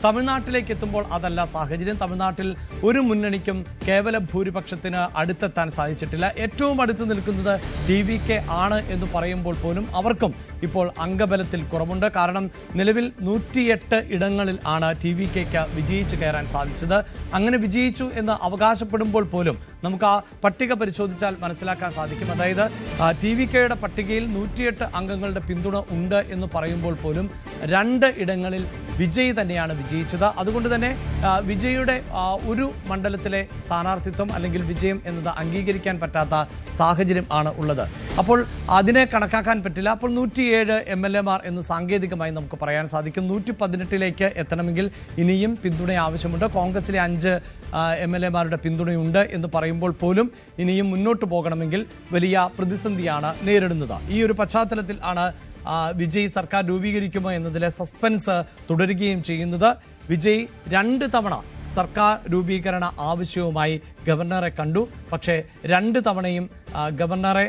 തമിഴ്നാട്ടിലേക്ക് എത്തുമ്പോൾ അതല്ല സാഹചര്യം. തമിഴ്നാട്ടിൽ ഒരു മുന്നണിക്കും കേവല ഭൂരിപക്ഷത്തിന് അടുത്തെത്താൻ സാധിച്ചിട്ടില്ല. ഏറ്റവും അടുത്ത് നിൽക്കുന്നത് DVK ആണ് എന്ന് പറയുമ്പോൾ പോലും അവർക്കും ഇപ്പോൾ അംഗബലത്തിൽ കുറവുണ്ട്. കാരണം നിലവിൽ 108 ഇടങ്ങളിൽ ആണ് TVKയ്ക്ക് വിജയിച്ചു കയറാൻ സാധിച്ചത്. അങ്ങനെ വിജയിച്ചു എന്ന് അവകാശപ്പെടുമ്പോൾ പോലും നമുക്ക് ആ പട്ടിക പരിശോധിച്ചാൽ മനസ്സിലാക്കാൻ സാധിക്കും. അതായത് TVKയുടെ പട്ടികയിൽ 108 അംഗങ്ങളുടെ പിന്തുണ ഉണ്ട് എന്ന് പറയുമ്പോൾ പോലും 2 ഇടങ്ങളിൽ വിജയ് തന്നെയാണ് വിജയിച്ചത്. അതുകൊണ്ട് തന്നെ വിജയുടെ ഒരു മണ്ഡലത്തിലെ സ്ഥാനാർത്ഥിത്വം അല്ലെങ്കിൽ വിജയം എന്നത് അംഗീകരിക്കാൻ പറ്റാത്ത സാഹചര്യം ആണ് ഉള്ളത്. അപ്പോൾ അതിനെ കണക്കാക്കാൻ പറ്റില്ല. അപ്പോൾ 107 MLA-മാർ എന്ന് സാങ്കേതികമായി നമുക്ക് പറയാൻ സാധിക്കും. 118ലേക്ക് എത്തണമെങ്കിൽ ഇനിയും പിന്തുണ ആവശ്യമുണ്ട്. കോൺഗ്രസിലെ 5 MLA-മാരുടെ പിന്തുണയുണ്ട് എന്ന് പറയുമ്പോൾ പോലും ഇനിയും മുന്നോട്ട് പോകണമെങ്കിൽ വലിയ പ്രതിസന്ധിയാണ് നേരിടുന്നത്. ഈ ഒരു പശ്ചാത്തലത്തിൽ ആണ് വിജയ് സർക്കാർ രൂപീകരിക്കുമോ എന്നതിലെ സസ്പെൻസ് തുടരുകയും ചെയ്യുന്നത്. വിജയ് 2 തവണ സർക്കാർ രൂപീകരണ ആവശ്യവുമായി ഗവർണറെ കണ്ടു. പക്ഷേ 2 തവണയും ഗവർണറെ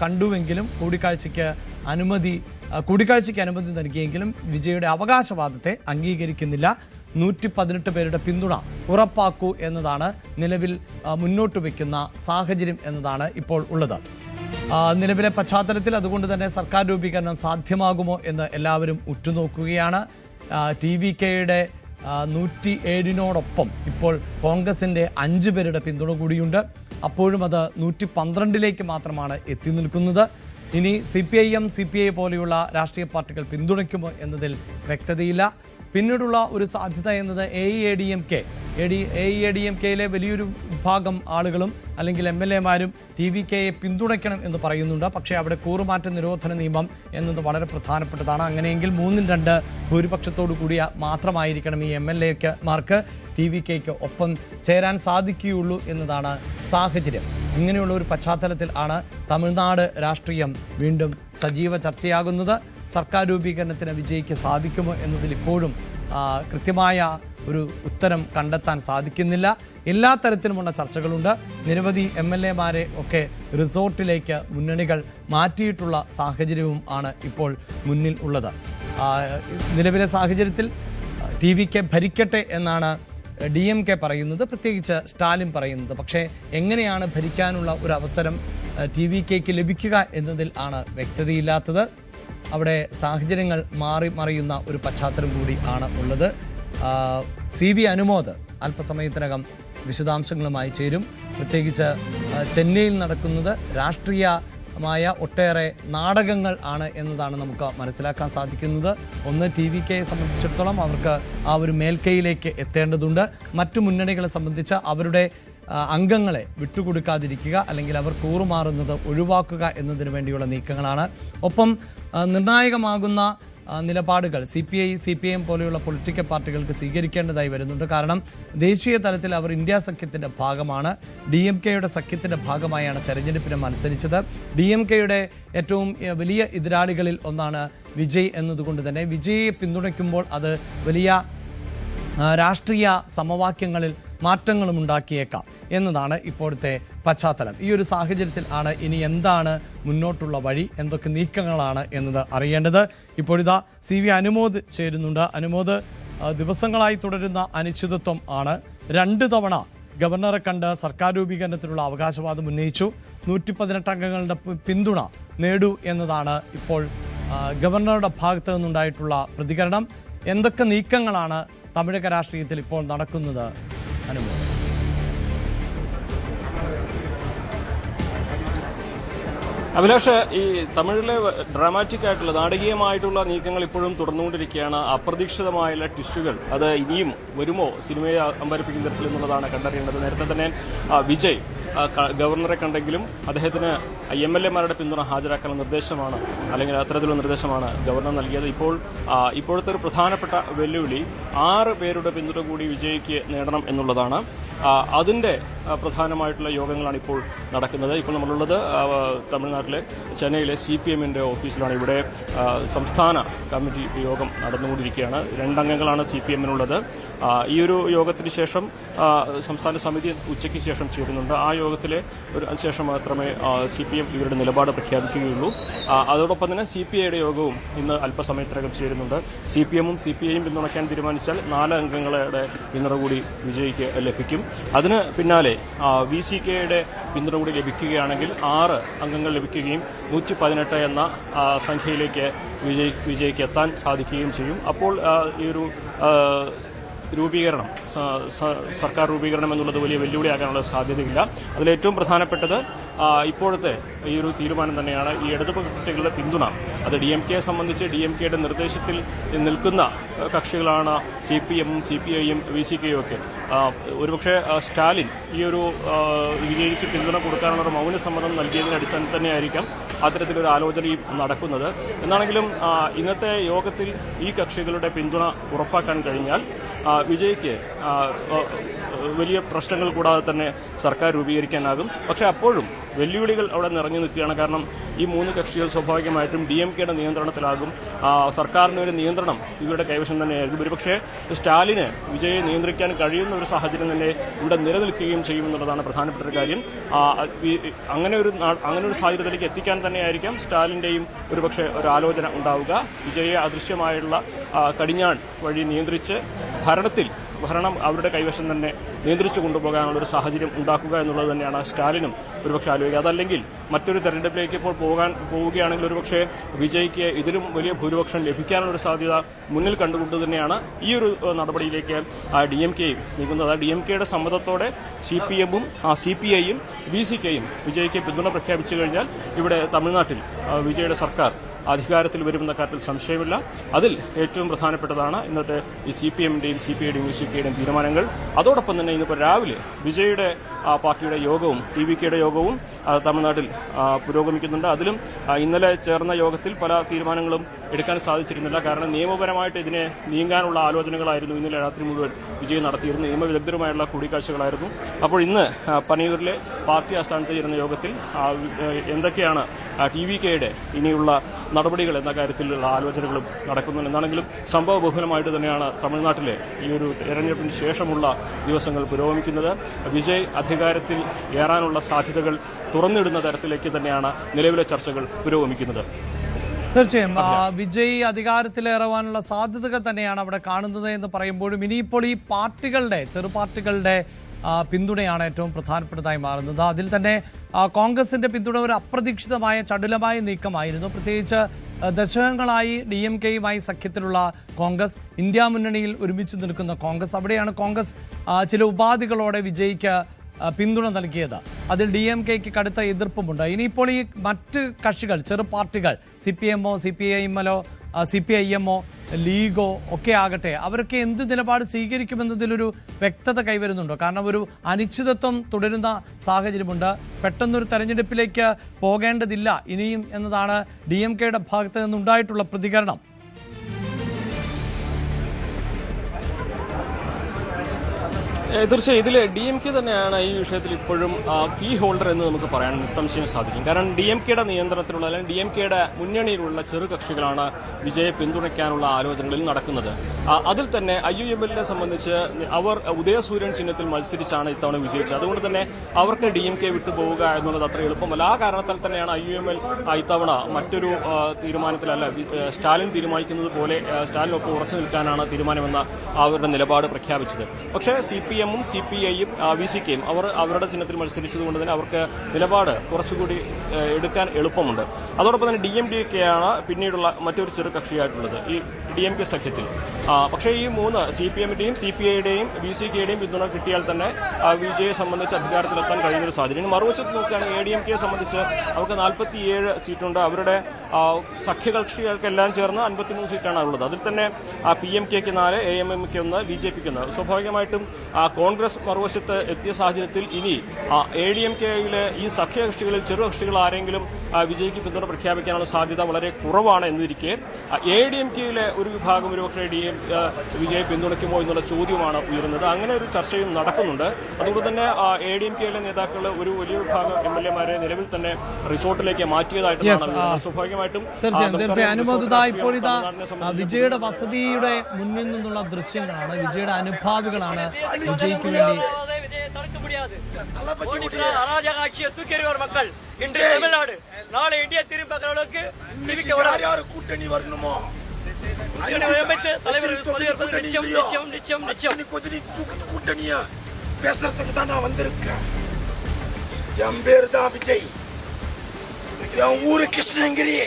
കണ്ടുവെങ്കിലും കൂടിക്കാഴ്ചയ്ക്ക് അനുമതി നൽകിയെങ്കിലും വിജയുടെ അവകാശവാദത്തെ അംഗീകരിക്കുന്നില്ല. 118 പേരുടെ പിന്തുണ ഉറപ്പാക്കൂ എന്നതാണ് നിലവിൽ മുന്നോട്ട് വയ്ക്കുന്ന സാഹചര്യം എന്നതാണ് ഇപ്പോൾ ഉള്ളത്. നിലവിലെ പശ്ചാത്തലത്തിൽ അതുകൊണ്ട് തന്നെ സർക്കാർ രൂപീകരണം സാധ്യമാകുമോ എന്ന് എല്ലാവരും ഉറ്റുനോക്കുകയാണ്. TVKയുടെ 107നോടൊപ്പം ഇപ്പോൾ കോൺഗ്രസിൻ്റെ 5 പേരുടെ പിന്തുണ കൂടിയുണ്ട്. അപ്പോഴും അത് 112ലേക്ക് മാത്രമാണ് എത്തി നിൽക്കുന്നത്. ഇനി CPIM, CPI പോലെയുള്ള രാഷ്ട്രീയ പാർട്ടികൾ പിന്തുണയ്ക്കുമോ എന്നതിൽ വ്യക്തതയില്ല. പിന്നീടുള്ള ഒരു സാധ്യത എന്നത് AEADMKയിലെ വലിയൊരു വിഭാഗം ആളുകളും അല്ലെങ്കിൽ MLA-മാരും TVKയെ പിന്തുണയ്ക്കണം എന്ന് പറയുന്നുണ്ട്. പക്ഷേ അവിടെ കൂറുമാറ്റ നിരോധന നിയമം എന്നത് വളരെ പ്രധാനപ്പെട്ടതാണ്. അങ്ങനെയെങ്കിൽ 3-2 ഭൂരിപക്ഷത്തോടു കൂടിയ മാത്രമായിരിക്കണം ഈ MLA-മാർക്ക് TVKയ്ക്ക് ഒപ്പം ചേരാൻ സാധിക്കുകയുള്ളൂ എന്നതാണ് സാഹചര്യം. ഇങ്ങനെയുള്ള ഒരു പശ്ചാത്തലത്തിൽ ആണ് തമിഴ്നാട് രാഷ്ട്രീയം വീണ്ടും സജീവ ചർച്ചയാകുന്നത്. സർക്കാർ രൂപീകരണത്തിന് വിജയിക്ക് സാധിക്കുമോ എന്നതിൽ ഇപ്പോഴും കൃത്യമായ ഒരു ഉത്തരം കണ്ടെത്താൻ സാധിക്കുന്നില്ല. എല്ലാ തരത്തിലുമുള്ള ചർച്ചകളുണ്ട്. നിരവധി MLA-മാരെ ഒക്കെ റിസോർട്ടിലേക്ക് മുന്നണികൾ മാറ്റിയിട്ടുള്ള സാഹചര്യവും ആണ് ഇപ്പോൾ മുന്നിൽ ഉള്ളത്. നിലവിലെ സാഹചര്യത്തിൽ TVK ഭരിക്കട്ടെ എന്നാണ് DMK പറയുന്നത്, പ്രത്യേകിച്ച് സ്റ്റാലിൻ പറയുന്നത്. പക്ഷേ എങ്ങനെയാണ് ഭരിക്കാനുള്ള ഒരു അവസരം TVKയ്ക്ക് ലഭിക്കുക എന്നതിൽ ആണ് വ്യക്തതയില്ലാത്തത്. അവിടെ സാഹചര്യങ്ങൾ മറിയുന്ന ഒരു പശ്ചാത്തലം കൂടി ആണ് ഉള്ളത്. CV അനുമോദ് അല്പസമയത്തിനകം വിശദാംശങ്ങളുമായി ചേരും. പ്രത്യേകിച്ച് ചെന്നൈയിൽ നടക്കുന്നത് രാഷ്ട്രീയമായ ഒട്ടേറെ നാടകങ്ങൾ ആണ് എന്നതാണ് നമുക്ക് മനസ്സിലാക്കാൻ സാധിക്കുന്നത്. ഒന്ന്, TVKയെ സംബന്ധിച്ചിടത്തോളം അവർക്ക് ആ ഒരു മേൽക്കൈയിലേക്ക് എത്തേണ്ടതുണ്ട്. മറ്റു മുന്നണികളെ സംബന്ധിച്ച് അവരുടെ അംഗങ്ങളെ വിട്ടുകൊടുക്കാതിരിക്കുക അല്ലെങ്കിൽ അവർ കൂറുമാറുന്നത് ഒഴിവാക്കുക എന്നതിന് വേണ്ടിയുള്ള നീക്കങ്ങളാണ്. ഒപ്പം നിർണായകമാകുന്ന നിലപാടുകൾ CPI, CPIM പോലെയുള്ള പൊളിറ്റിക്കൽ പാർട്ടികൾക്ക് സ്വീകരിക്കേണ്ടതായി വരുന്നുണ്ട്. കാരണം ദേശീയ തലത്തിൽ അവർ ഇന്ത്യ സഖ്യത്തിൻ്റെ ഭാഗമാണ്. DMKയുടെ സഖ്യത്തിൻ്റെ ഭാഗമായാണ് തെരഞ്ഞെടുപ്പിന് മത്സരിച്ചത്. DMKയുടെ ഏറ്റവും വലിയ എതിരാളികളിൽ ഒന്നാണ് വിജയ് എന്നതുകൊണ്ട് തന്നെ വിജയെ പിന്തുണയ്ക്കുമ്പോൾ അത് വലിയ രാഷ്ട്രീയ സമവാക്യങ്ങളിൽ മാറ്റങ്ങളും ഉണ്ടാക്കിയേക്കാം എന്നതാണ് ഇപ്പോഴത്തെ പശ്ചാത്തലം. ഈ ഒരു സാഹചര്യത്തിൽ ആണ് ഇനി എന്താണ് മുന്നോട്ടുള്ള വഴി, എന്തൊക്കെ നീക്കങ്ങളാണ് എന്നത് അറിയേണ്ടത്. ഇപ്പോഴിതാ CV അനുമോദ് ചേരുന്നുണ്ട്. അനുമോദ്, ദിവസങ്ങളായി തുടരുന്ന അനിശ്ചിതത്വം ആണ്. 2 തവണ ഗവർണറെ കണ്ട് സർക്കാർ രൂപീകരണത്തിനുള്ള അവകാശവാദം ഉന്നയിച്ചു. 118 അംഗങ്ങളുടെ പിന്തുണ നേടൂ എന്നതാണ് ഇപ്പോൾ ഗവർണറുടെ ഭാഗത്തു നിന്നുണ്ടായിട്ടുള്ള പ്രതികരണം. എന്തൊക്കെ നീക്കങ്ങളാണ് തമിഴക രാഷ്ട്രീയത്തിൽ ഇപ്പോൾ നടക്കുന്നത് അനുമോദ്? അഭിലാഷ്, ഈ തമിഴിലെ ഡ്രാമാറ്റിക് ആയിട്ടുള്ള നാടകീയമായിട്ടുള്ള നീക്കങ്ങൾ ഇപ്പോഴും തുടർന്നുകൊണ്ടിരിക്കുകയാണ്. അപ്രതീക്ഷിതമായുള്ള ട്വിസ്റ്റുകൾ അത് ഇനിയും വരുമോ സിനിമയെ അമ്പരപ്പിക്കുന്ന തരത്തിൽ എന്നുള്ളതാണ് കണ്ടറിയേണ്ടത്. നേരത്തെ തന്നെ വിജയ് ഗവർണറെ കണ്ടെങ്കിലും അദ്ദേഹത്തിന് MLA-മാരുടെ പിന്തുണ ഹാജരാക്കാനുള്ള നിർദ്ദേശമാണ് അല്ലെങ്കിൽ അത്തരത്തിലുള്ള നിർദ്ദേശമാണ് ഗവർണർ നൽകിയത്. ഇപ്പോഴത്തെ ഒരു പ്രധാനപ്പെട്ട വെല്ലുവിളി 6 പേരുടെ പിന്തുണ കൂടി വിജയ്ക്ക് നേടണം എന്നുള്ളതാണ്. അതിന്റെ പ്രധാനമായിട്ടുള്ള യോഗങ്ങളാണ് ഇപ്പോൾ നടക്കുന്നത്. ഇപ്പോൾ നമ്മളുള്ളത് തമിഴ്നാട്ടിലെ ചെന്നൈയിലെ CPM-ന്റെ ഓഫീസിലാണ്. ഇവിടെ സംസ്ഥാന കമ്മിറ്റി യോഗം നടന്നുകൊണ്ടിരിക്കുകയാണ്. 2 അംഗങ്ങളാണ് CPM-നുള്ളത്. ഈ ഒരു യോഗത്തിന് ശേഷം സംസ്ഥാന സമിതി ഉച്ചയ്ക്ക് ശേഷം ചേരുന്നുണ്ട്. ആ യോഗത്തിലെ ശേഷം മാത്രമേ CPM ഇവരുടെ നിലപാട് പ്രഖ്യാപിക്കുകയുള്ളൂ. അതോടൊപ്പം തന്നെ CPIയുടെ യോഗവും ഇന്ന് അല്പസമയത്തിനകം ചേരുന്നുണ്ട്. CPMഉം CPIയും പിന്തുണയ്ക്കാൻ തീരുമാനിച്ചാൽ 4 അംഗങ്ങളുടെ പിന്തുണ കൂടി വിജയ്ക്ക് ലഭിക്കും. അതിന് പിന്നാലെ VCKയുടെ പിന്തുണ കൂടി ലഭിക്കുകയാണെങ്കിൽ 6 അംഗങ്ങൾ ലഭിക്കുകയും 118 എന്ന സംഖ്യയിലേക്ക് വിജയ്ക്ക് എത്താൻ സാധിക്കുകയും ചെയ്യും. അപ്പോൾ ഈ ഒരു രൂപീകരണം, സർക്കാർ രൂപീകരണം എന്നുള്ളത് വലിയ വെല്ലുവിളിയാകാനുള്ള സാധ്യതയില്ല. അതിലേറ്റവും പ്രധാനപ്പെട്ടത് ഇപ്പോഴത്തെ ഈ ഒരു തീരുമാനം തന്നെയാണ്. ഈ ഇടതുപക്ഷങ്ങളുടെ പിന്തുണ അത് DMKയെ സംബന്ധിച്ച് DMKയുടെ നിർദ്ദേശത്തിൽ നിൽക്കുന്ന കക്ഷികളാണ് CPMഉം CPIയും VCKയും ഒക്കെ. ഒരുപക്ഷെ സ്റ്റാലിൻ ഈ ഒരു വിജയിക്ക് പിന്തുണ കൊടുക്കാനുള്ള ഒരു മൗനസമ്മതം നൽകിയതിന്റെ അടിസ്ഥാനത്തിൽ തന്നെയായിരിക്കാം അത്തരത്തിലൊരു ആലോചനയും നടക്കുന്നത്. എന്നാണെങ്കിലും ഇന്നത്തെ യോഗത്തിൽ ഈ കക്ഷികളുടെ പിന്തുണ ഉറപ്പാക്കാൻ കഴിഞ്ഞാൽ വിജയ്ക്ക് വലിയ പ്രശ്നങ്ങൾ കൂടാതെ തന്നെ സർക്കാർ രൂപീകരിക്കാനാകും. പക്ഷേ അപ്പോഴും വെല്ലുവിളികൾ അവിടെ നിറഞ്ഞു നിൽക്കുകയാണ്. കാരണം ഈ 3 കക്ഷികൾ സ്വാഭാവികമായിട്ടും DMKയുടെ നിയന്ത്രണത്തിലാകും. സർക്കാരിന് ഒരു നിയന്ത്രണം ഇവരുടെ കൈവശം തന്നെയായിരിക്കും. ഒരുപക്ഷെ സ്റ്റാലിന് വിജയെ നിയന്ത്രിക്കാൻ കഴിയുന്ന ഒരു സാഹചര്യം തന്നെ ഇവിടെ നിലനിൽക്കുകയും ചെയ്യുമെന്നുള്ളതാണ് പ്രധാനപ്പെട്ട ഒരു കാര്യം. അങ്ങനെ ഒരു സാഹചര്യത്തിലേക്ക് എത്തിക്കാൻ തന്നെയായിരിക്കാം സ്റ്റാലിന്റെയും ഒരുപക്ഷെ ഒരു ആലോചന ഉണ്ടാവുക. വിജയെ അദൃശ്യമായുള്ള കടിഞ്ഞാൺ വഴി നിയന്ത്രിച്ച് ഭരണം അവരുടെ കൈവശം തന്നെ നിയന്ത്രിച്ചു കൊണ്ടുപോകാനുള്ള ഒരു സാഹചര്യം ഉണ്ടാക്കുക എന്നുള്ളത് തന്നെയാണ് സ്റ്റാലിനും ഒരുപക്ഷെ ആലോചിക്കുക. അതല്ലെങ്കിൽ മറ്റൊരു തെരഞ്ഞെടുപ്പിലേക്ക് ഇപ്പോൾ പോവുകയാണെങ്കിൽ ഒരുപക്ഷെ വിജയ്ക്ക് ഇതിലും വലിയ ഭൂരിപക്ഷം ലഭിക്കാനുള്ള സാധ്യത മുന്നിൽ കണ്ടുകൊണ്ട് തന്നെയാണ് ഈ ഒരു നടപടിയിലേക്ക് DMKയും നീങ്ങുന്നത്. DMKയുടെ സമ്മതത്തോടെ CPMഉം CPIയും VCKയും വിജയ്ക്ക് പിന്തുണ പ്രഖ്യാപിച്ചു കഴിഞ്ഞാൽ ഇവിടെ തമിഴ്നാട്ടിൽ വിജയുടെ സർക്കാർ അധികാരത്തിൽ വരുമെന്ന കാര്യത്തിൽ സംശയമില്ല. അതിൽ ഏറ്റവും പ്രധാനപ്പെട്ടതാണ് ഇന്നത്തെ ഈ CPMന്റെയും CPIയുടെയും VCKയുടെയും തീരുമാനങ്ങൾ. അതോടൊപ്പം തന്നെ ഇന്നിപ്പോൾ രാവിലെ വിജയുടെ പാർട്ടിയുടെ യോഗവും TVKയുടെ യോഗവും തമിഴ്നാട്ടിൽ പുരോഗമിക്കുന്നുണ്ട്. അതിലും ഇന്നലെ ചേർന്ന യോഗത്തിൽ പല തീരുമാനങ്ങളും എടുക്കാൻ സാധിച്ചിരുന്നില്ല. കാരണം നിയമപരമായിട്ട് ഇതിനെ നീങ്ങാനുള്ള ആലോചനകളായിരുന്നു ഇന്നലെ രാത്രി മുഴുവൻ വിജയ് നടത്തിയിരുന്നത്. നിയമവിദഗ്ധരുമായുള്ള കൂടിക്കാഴ്ചകളായിരുന്നു. അപ്പോൾ ഇന്ന് പനയൂരിലെ പാർട്ടി ആസ്ഥാനത്ത് ചേരുന്ന യോഗത്തിൽ എന്തൊക്കെയാണ് TVKയുടെ ഇനിയുള്ള നടപടികൾ എന്ന കാര്യത്തിലുള്ള ആലോചനകളും നടക്കുന്നുണ്ട്. എന്നാണെങ്കിലും സംഭവ ബഹുലമായിട്ട് തന്നെയാണ് തമിഴ്നാട്ടിലെ ഈ ഒരു തെരഞ്ഞെടുപ്പിന് ശേഷമുള്ള ദിവസങ്ങൾ പുരോഗമിക്കുന്നത്. വിജയ് അധികാരത്തിൽ ഏറാനുള്ള സാധ്യതകൾ തുറന്നിടുന്ന തരത്തിലേക്ക് തന്നെയാണ് നിലവിലെ ചർച്ചകൾ പുരോഗമിക്കുന്നത്. തീർച്ചയായും വിജയ് അധികാരത്തിലേറുവാനുള്ള സാധ്യതകൾ തന്നെയാണ് അവിടെ കാണുന്നത് എന്ന് പറയുമ്പോഴും ഇനിയിപ്പോൾ ഈ ചെറു പാർട്ടികളുടെ പിന്തുണയാണ് ഏറ്റവും പ്രധാനപ്പെട്ടതായി മാറുന്നത്. അതിൽ തന്നെ കോൺഗ്രസിന്റെ പിന്തുണ ഒരു അപ്രതീക്ഷിതമായ ചടുലമായ നീക്കമായിരുന്നു. പ്രത്യേകിച്ച് ദശകങ്ങളായി DMKയുമായി സഖ്യത്തിലുള്ള കോൺഗ്രസ്, ഇന്ത്യ മുന്നണിയിൽ ഒരുമിച്ച് നിൽക്കുന്ന കോൺഗ്രസ്, അവിടെയാണ് കോൺഗ്രസ് ചില ഉപാധികളോടെ വിജയ്ക്ക് പിന്തുണ നൽകിയത്. അതിൽ DMKയ്ക്ക് കടുത്ത എതിർപ്പുമുണ്ട്. ഇനിയിപ്പോൾ ഈ മറ്റ് കക്ഷികൾ, ചെറു പാർട്ടികൾ, CPMോ CPIMലോ CPIMോ ലീഗോ ഒക്കെ ആകട്ടെ, അവരൊക്കെ എന്ത് നിലപാട് സ്വീകരിക്കുമെന്നതിലൊരു വ്യക്തത കൈവരുന്നുണ്ടോ? കാരണം ഒരു അനിശ്ചിതത്വം തുടരുന്ന സാഹചര്യമുണ്ട്. പെട്ടെന്നൊരു തെരഞ്ഞെടുപ്പിലേക്ക് പോകേണ്ടതില്ല ഇനിയും എന്നതാണ് DMKയുടെ ഭാഗത്ത് നിന്നുണ്ടായിട്ടുള്ള പ്രതികരണം. തീർച്ചയായും ഇതിൽ DMK തന്നെയാണ് ഈ വിഷയത്തിൽ ഇപ്പോഴും കീ ഹോൾഡർ എന്ന് നമുക്ക് പറയാൻ നിസ്സംശയം സാധിക്കും. കാരണം DMKയുടെ നിയന്ത്രണത്തിലുള്ള അല്ലെങ്കിൽ DMKയുടെ മുന്നണിയിലുള്ള ചെറു കക്ഷികളാണ് വിജയെ പിന്തുണയ്ക്കാനുള്ള ആലോചനകളിൽ നടക്കുന്നത്. അതിൽ തന്നെ IUMLനെ സംബന്ധിച്ച് അവർ ഉദയസൂര്യൻ ചിഹ്നത്തിൽ മത്സരിച്ചാണ് ഇത്തവണ വിജയിച്ചത്. അതുകൊണ്ട് തന്നെ അവർക്ക് DMK വിട്ടുപോവുക എന്നുള്ളത് അത്ര എളുപ്പമല്ല. ആ കാരണത്താൽ തന്നെയാണ് IUML ഇത്തവണ മറ്റൊരു തീരുമാനത്തിലല്ല, സ്റ്റാലിൻ തീരുമാനിക്കുന്നത് പോലെ സ്റ്റാലിനൊപ്പം ഉറച്ചു നിൽക്കാനാണ് തീരുമാനമെന്ന അവരുടെ നിലപാട് പ്രഖ്യാപിച്ചത്. പക്ഷേ CPMഉം CPIയും VCKയും അവരുടെ ചിഹ്നത്തിൽ മത്സരിച്ചതുകൊണ്ട് തന്നെ അവർക്ക് നിലപാട് കുറച്ചുകൂടി എടുക്കാൻ എളുപ്പമുണ്ട്. അതോടൊപ്പം തന്നെ DMDKയാണ് പിന്നീടുള്ള മറ്റൊരു ചെറു കക്ഷിയായിട്ടുള്ളത് ഈ DMK സഖ്യത്തിൽ. പക്ഷേ ഈ 3 CPMന്റെയും CPIയുടെയും VCKയുടെയും പിന്തുണ കിട്ടിയാൽ തന്നെ വിജയെ സംബന്ധിച്ച് അധികാരത്തിലെത്താൻ കഴിയുന്നൊരു സാഹചര്യം. മറുവശത്ത് നോക്കുകയാണെങ്കിൽ ADMKയെ സംബന്ധിച്ച് അവർക്ക് 47 സീറ്റുണ്ട്. അവരുടെ സഖ്യകക്ഷികൾക്കെല്ലാം ചേർന്ന് 53 സീറ്റാണ് ഉള്ളത്. അതിൽ തന്നെ PMKയ്ക്ക് 4, AMMക്ക് 1, BJPക്ക് 1. സ്വാഭാവികമായിട്ടും കോൺഗ്രസ് മറുവശത്ത് എത്തിയ സാഹചര്യത്തിൽ ഇനി ADMKയിലെ ഈ സഖ്യകക്ഷികളിൽ ചെറുകക്ഷികൾ ആരെങ്കിലും വിജയ്ക്ക് പിന്തുണ പ്രഖ്യാപിക്കാനുള്ള സാധ്യത വളരെ കുറവാണ് എന്നിരിക്കെ ADMKയിലെ ഒരു വിഭാഗം ഒരുപക്ഷെ വിജയെ പിന്തുണയ്ക്കുമോ എന്നുള്ള ചോദ്യമാണ് ഉയരുന്നത്. അങ്ങനെ ഒരു ചർച്ചയും നടക്കുന്നുണ്ട്. അതുകൊണ്ട് തന്നെ ADMKയിലെ നേതാക്കൾ ഒരു വലിയ വിഭാഗം MLAമാരെ നിലവിൽ തന്നെ റിസോർട്ടിലേക്ക് മാറ്റിയതായിട്ടാണ്. സ്വാഭാവികമായിട്ടും തീർച്ചയായും അനുമോദിത ഇപ്പോൾ ഇതാ വിജയുടെ വസതിയുടെ മുന്നിൽ നിന്നുള്ള ദൃശ്യങ്ങളാണ്. വിജയുടെ അനുഭാവികളാണ് വിജയ്ക്ക് വേണ്ടി கிடையாது. அராஜக ஆட்சியை தூக்கி எறிவார் மக்கள். இன்று தமிழ்நாடு, நாளை இந்தியா திரும்பி பார்க்கிற அளவுக்கு யார் கூட்டணி வரணுமோ கூட்டணியா பேசுறதுக்கு தான் நான் வந்திருக்கேன். என் பேரு தான் விஜய். என் ஊரு கிருஷ்ணகிரி,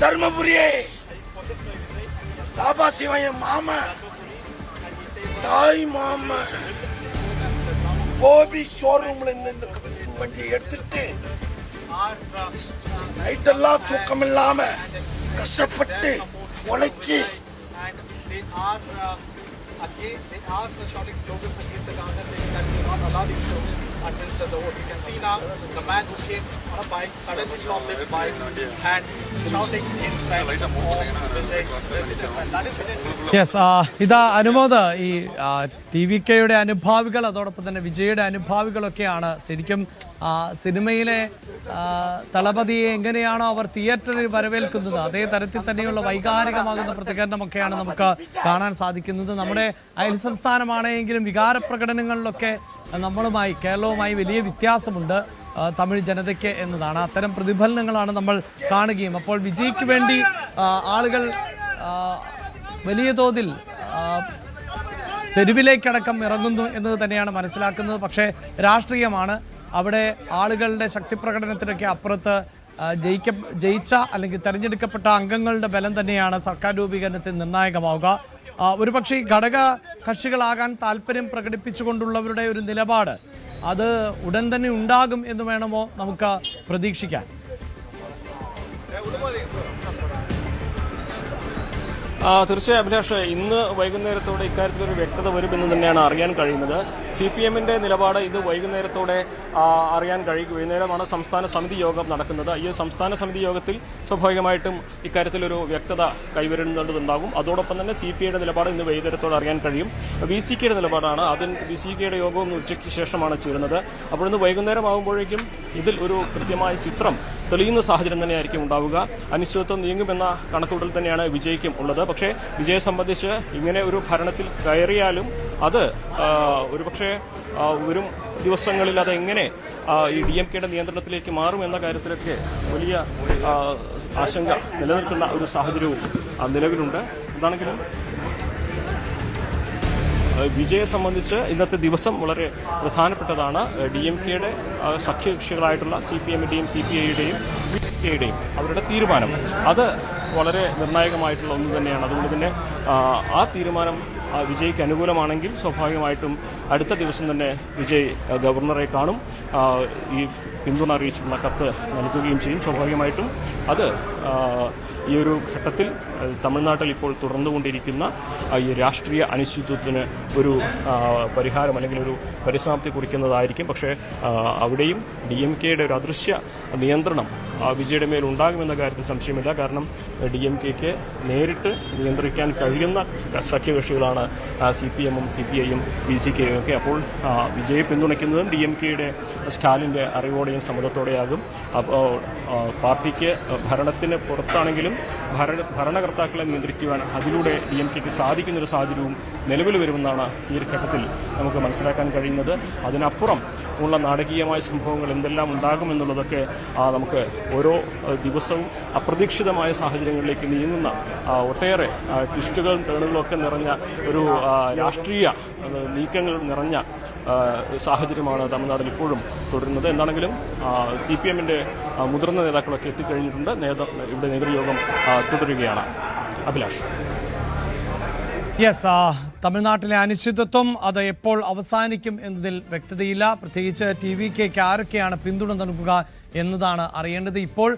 தர்மபுரி. தாபா சிவன் என் மாமா, தாய் மாமா. கோபி ஷோரூம்ல இந்த வண்டியை எடுத்துட்டு நைட்டெல்லாம் தூக்கம் இல்லாம கஷ்டப்பட்டு உழைச்சு they are shouting slogans against the government, saying that we will not allow these slogans until the vote. You can see now the man who came on a bike suddenly stopped his bike and shouting in front of Vijay resident. And that is it. Yes, ഇതാ അനുമോദ്, ഈ TVKയുടെ അനുഭാവികൾ അതോടൊപ്പം തന്നെ വിജയുടെ അനുഭാവികളൊക്കെയാണ് ശരിക്കും സിനിമയിലെ തളപതിയെ എങ്ങനെയാണോ അവർ തിയേറ്ററിൽ വരവേൽക്കുന്നത് അതേ തരത്തിൽ തന്നെയുള്ള വൈകാരികമാകുന്ന പ്രതികരണമൊക്കെയാണ് നമുക്ക് കാണാൻ സാധിക്കുന്നത്. നമ്മുടെ അയൽ സംസ്ഥാനമാണെങ്കിലും വികാരപ്രകടനങ്ങളിലൊക്കെ നമ്മളുമായി, കേരളവുമായി വലിയ വ്യത്യാസമുണ്ട് തമിഴ് ജനതയ്ക്ക് എന്നതാണ്. അത്തരം പ്രതിഫലനങ്ങളാണ് നമ്മൾ കാണുകയും. അപ്പോൾ വിജയ്ക്ക് വേണ്ടി ആളുകൾ വലിയ തോതിൽ തെരുവിലേക്കടക്കം ഇറങ്ങുന്നു എന്നത് തന്നെയാണ് മനസ്സിലാക്കുന്നത്. പക്ഷേ രാഷ്ട്രീയമാണ് അവിടെ ആളുകളുടെ ശക്തിപ്രകടനത്തിനൊക്കെ അപ്പുറത്ത് ജയിച്ച അല്ലെങ്കിൽ തെരഞ്ഞെടുക്കപ്പെട്ട അംഗങ്ങളുടെ ബലം തന്നെയാണ് സർക്കാർ രൂപീകരണത്തിൽ നിർണായകമാവുക. ഒരുപക്ഷെ ഈ ഘടക കക്ഷികളാകാൻ താല്പര്യം പ്രകടിപ്പിച്ചുകൊണ്ടുള്ളവരുടെ ഒരു നിലപാട് അത് ഉടൻ തന്നെ ഉണ്ടാകും എന്ന് വേണമോ നമുക്ക് പ്രതീക്ഷിക്കാൻ? തീർച്ചയായും അഭിലാഷ്, ഇന്ന് വൈകുന്നേരത്തോടെ ഇക്കാര്യത്തിലൊരു വ്യക്തത വരുമെന്ന് തന്നെയാണ് അറിയാൻ കഴിയുന്നത്. CPM-ന്റെ നിലപാട് ഇത് വൈകുന്നേരത്തോടെ അറിയാൻ കഴിയും. വൈകുന്നേരമാണ് സംസ്ഥാന സമിതി യോഗം നടക്കുന്നത്. ഈ സംസ്ഥാന സമിതി യോഗത്തിൽ സ്വാഭാവികമായിട്ടും ഇക്കാര്യത്തിലൊരു വ്യക്തത കൈവരുന്നതുണ്ടാകും. അതോടൊപ്പം തന്നെ CPI-യുടെ നിലപാട് ഇന്ന് വൈകുന്നേരത്തോടെ അറിയാൻ കഴിയും. VCK-യുടെ നിലപാടാണ്. അതിന് VCK-യുടെ യോഗം ഇന്ന് ഉച്ചയ്ക്ക് ശേഷമാണ് ചേരുന്നത്. അപ്പോൾ ഇന്ന് വൈകുന്നേരം ആകുമ്പോഴേക്കും ഇതിൽ ഒരു കൃത്യമായ ചിത്രം തെളിയുന്ന സാഹചര്യം തന്നെയായിരിക്കും ഉണ്ടാവുക. അനിശ്ചിതത്വം നീങ്ങുമെന്ന കണക്കുകൂട്ടൽ തന്നെയാണ് വിജയ്ക്കും ഉള്ളത്. പക്ഷേ വിജയെ സംബന്ധിച്ച് ഇങ്ങനെ ഒരു ഭരണത്തിൽ കയറിയാലും അത് ഒരുപക്ഷെ വരും ദിവസങ്ങളിൽ അതെങ്ങനെ ഈ DMK-യുടെ നിയന്ത്രണത്തിലേക്ക് മാറും എന്ന കാര്യത്തിലൊക്കെ വലിയ ആശങ്ക നിലനിൽക്കുന്ന ഒരു സാഹചര്യവും നിലവിലുണ്ട്. എന്താണെങ്കിലും വിജയെ സംബന്ധിച്ച് ഇന്നത്തെ ദിവസം വളരെ പ്രധാനപ്പെട്ടതാണ്. DMK-യുടെ സഖ്യകക്ഷികളായിട്ടുള്ള CPM-ന്റെയും CPI-യുടെയും VCK-യുടെയും അവരുടെ തീരുമാനം അത് വളരെ നിർണായകമായിട്ടുള്ള ഒന്ന് തന്നെയാണ്. അതുകൊണ്ട് തന്നെ ആ തീരുമാനം വിജയ്ക്ക് അനുകൂലമാണെങ്കിൽ സ്വാഭാവികമായിട്ടും അടുത്ത ദിവസം തന്നെ വിജയ് ഗവർണറെ കാണും, ഈ പിന്തുണ അറിയിച്ചുള്ള കത്ത് നൽകുകയും ചെയ്യും. സ്വാഭാവികമായിട്ടും അത് ഈ ഒരു ഘട്ടത്തിൽ തമിഴ്നാട്ടിൽ ഇപ്പോൾ തുടർന്നുകൊണ്ടിരിക്കുന്ന ഈ രാഷ്ട്രീയ അനിശ്ചിതത്വത്തിന് ഒരു പരിഹാരം അല്ലെങ്കിൽ ഒരു പരിസമാപ്തി കുറിക്കുന്നതായിരിക്കും. പക്ഷേ അവിടെയും DMK-യുടെ ഒരു അദൃശ്യ നിയന്ത്രണം വിജയുടെ മേൽ ഉണ്ടാകുമെന്ന കാര്യത്തിൽ സംശയമില്ല. കാരണം DMK-ക്ക് നേരിട്ട് നിയന്ത്രിക്കാൻ കഴിയുന്ന സഖ്യകക്ഷികളാണ് CPM-ഉം CPI-യും VCK-യും ഒക്കെ. അപ്പോൾ വിജയെ പിന്തുണയ്ക്കുന്നതും DMK-യുടെ സ്റ്റാലിൻ്റെ അറിവോടെയും സമ്മതത്തോടെയാകും. അപ്പോൾ പാർട്ടിക്ക് ഭരണത്തിന് പുറത്താണെങ്കിലും ഭരണകർത്താക്കളെ നിയന്ത്രിക്കുവാൻ അതിലൂടെ DMK-ക്ക് സാധിക്കുന്നൊരു സാഹചര്യവും നിലവിൽ വരുമെന്നാണ് ഈ ഒരു ഘട്ടത്തിൽ നമുക്ക് മനസ്സിലാക്കാൻ കഴിയുന്നത്. അതിനപ്പുറം ഉള്ള നാടകീയമായ സംഭവങ്ങൾ എന്തെല്ലാം ഉണ്ടാകുമെന്നുള്ളതൊക്കെ നമുക്ക് ഓരോ ദിവസവും അപ്രതീക്ഷിതമായ സാഹചര്യങ്ങളിലേക്ക് നീങ്ങുന്ന ഒട്ടേറെ ട്വിസ്റ്റുകളും ടേണുകളും ഒക്കെ നിറഞ്ഞ ഒരു രാഷ്ട്രീയ നീക്കങ്ങൾ നിറഞ്ഞ സാഹചര്യമാണ് തമിഴ്നാട്ടിൽ ഇപ്പോഴും തുടരുന്നത്. എന്താണെങ്കിലും CPM-ന്റെ മുതിർന്ന നേതാക്കളൊക്കെ എത്തിക്കഴിഞ്ഞിട്ടുണ്ട്. ഇവിടെ നേതൃയോഗം തുടരുകയാണ്. അഭിലാഷ്. യെസ്, തമിഴ്നാട്ടിലെ അനിശ്ചിതത്വം അത് എപ്പോൾ അവസാനിക്കും എന്നതിൽ വ്യക്തതയില്ല. പ്രത്യേകിച്ച് TVK-ക്ക് ആരൊക്കെയാണ് പിന്തുണ നൽകുക എന്നതാണ് അറിയേണ്ടത്. ഇപ്പോൾ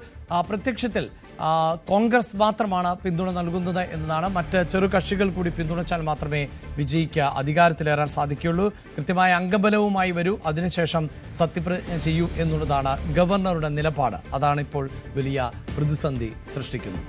പ്രത്യക്ഷത്തിൽ കോൺഗ്രസ് മാത്രമാണ് പിന്തുണ നൽകുന്നത് എന്നതാണ്. മറ്റ് ചെറു കക്ഷികൾ കൂടി പിന്തുണച്ചാൽ മാത്രമേ വിജയിക്ക് അധികാരത്തിലേറാൻ സാധിക്കുകയുള്ളൂ. കൃത്യമായ അംഗബലവുമായി വരൂ, അതിനുശേഷം സത്യപ്രതിജ്ഞ ചെയ്യൂ എന്നുള്ളതാണ് ഗവർണറുടെ നിലപാട്. അതാണ് ഇപ്പോൾ വലിയ പ്രതിസന്ധി സൃഷ്ടിക്കുന്നത്.